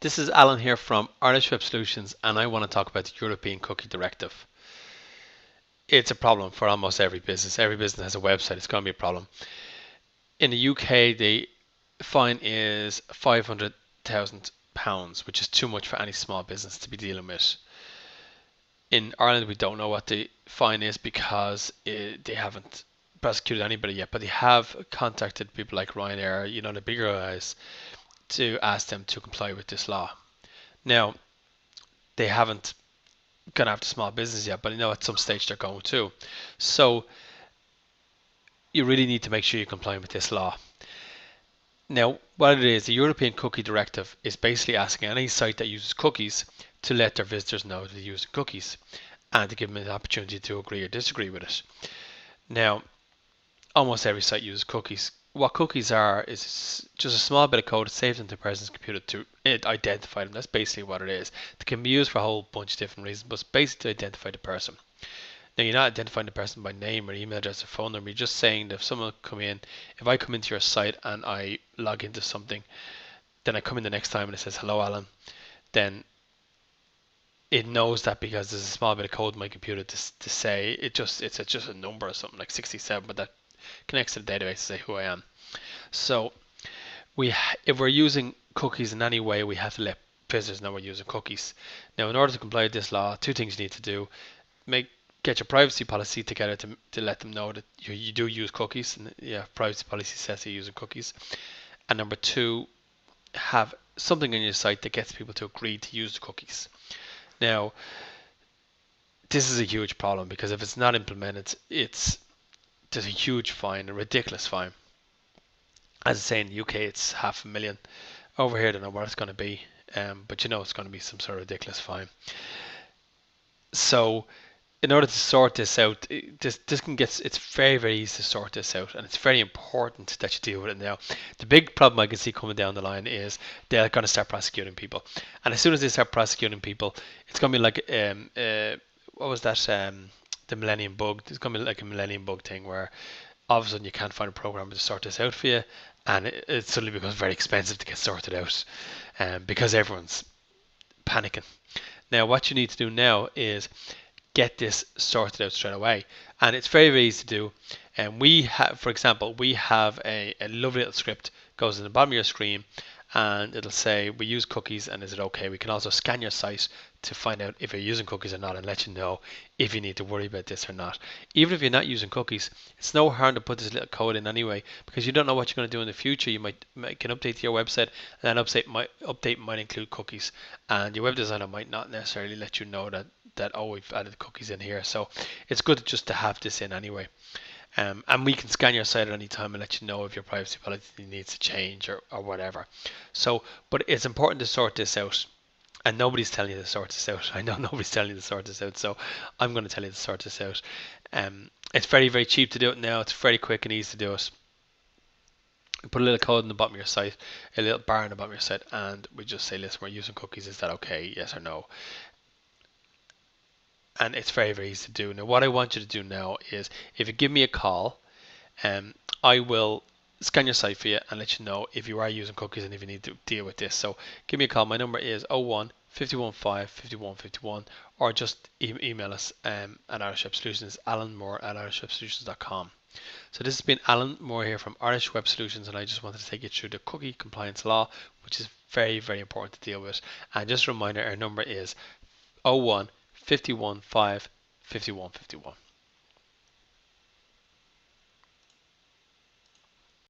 This is Alan here from Irish Web Solutions, and I want to talk about the European Cookie Directive. It's a problem for almost every business. Every business has a website, it's going to be a problem. In the UK, the fine is £500,000, which is too much for any small business to be dealing with. In Ireland, we don't know what the fine is because they haven't prosecuted anybody yet, but they have contacted people like Ryanair, the bigger guys, to ask them to comply with this law. Now, they haven't gone after small business yet, but at some stage they're going to. So you really need to make sure you're complying with this law. Now, what it is, the European Cookie Directive is basically asking any site that uses cookies to let their visitors know that they're using cookies and to give them an opportunity to agree or disagree with it. Now, almost every site uses cookies. What cookies are is just a small bit of code saved into a person's computer to identify them. That's basically what it is. It can be used for a whole bunch of different reasons, but it's basically to identify the person. Now, you're not identifying the person by name or email address or phone number. You're just saying that if I come into your site and I log into something, then I come in the next time and it says, "Hello, Alan," then it knows that because there's a small bit of code in my computer to say it's just a number or something like 67, but that connects to the database to say who I am. So if we're using cookies in any way, we have to let visitors know we're using cookies. Now, in order to comply with this law, two things you need to do: get your privacy policy together to let them know that you do use cookies, and privacy policy says you're using cookies. And number two, have something on your site that gets people to agree to use the cookies. Now, this is a huge problem because if it's not implemented, there's a huge fine, a ridiculous fine. As I say, in the UK, it's £500,000. Over here, I don't know what it's going to be, but it's going to be some sort of ridiculous fine. So, in order to sort this out, it's very, very easy to sort this out, and it's very important that you deal with it now. The big problem I can see coming down the line is they're going to start prosecuting people, and as soon as they start prosecuting people, it's going to be like what was that? The Millennium Bug. It's going to be like a Millennium Bug thing where all of a sudden you can't find a programmer to sort this out for you, and it suddenly becomes very expensive to get sorted out, because everyone's panicking. Now, what you need to do now is get this sorted out straight away, and it's very, very easy to do. And we have, for example, we have a lovely little script goes in the bottom of your screen, and it'll say we use cookies and is it okay. We can also scan your site to find out if you're using cookies or not and let you know if you need to worry about this or not. Even if you're not using cookies, it's no harm to put this little code in anyway, because you don't know what you're going to do in the future. You might make an update to your website, and that update might include cookies, and your web designer might not necessarily let you know that oh, we've added cookies in here. So it's good just to have this in anyway. And we can scan your site at any time and let you know if your privacy policy needs to change or whatever. So, but it's important to sort this out. And nobody's telling you to sort this out. I know nobody's telling you to sort this out, so I'm going to tell you to sort this out. It's very, very cheap to do it now. It's very quick and easy to do it. You put a little code in the bottom of your site, a little bar in the bottom of your site, and we just say, listen, we're using cookies. Is that okay? Yes or no? And it's very, very easy to do. Now, what I want you to do now is, if you give me a call, I will scan your site for you and let you know if you are using cookies and if you need to deal with this. So give me a call. My number is 01 515 5151, or just email us at Irish Web Solutions, Alan Moore at irishwebsolutions.com. So this has been Alan Moore here from Irish Web Solutions, and I just wanted to take you through the cookie compliance law, which is very, very important to deal with. And just a reminder, our number is 01 51 5 51 51.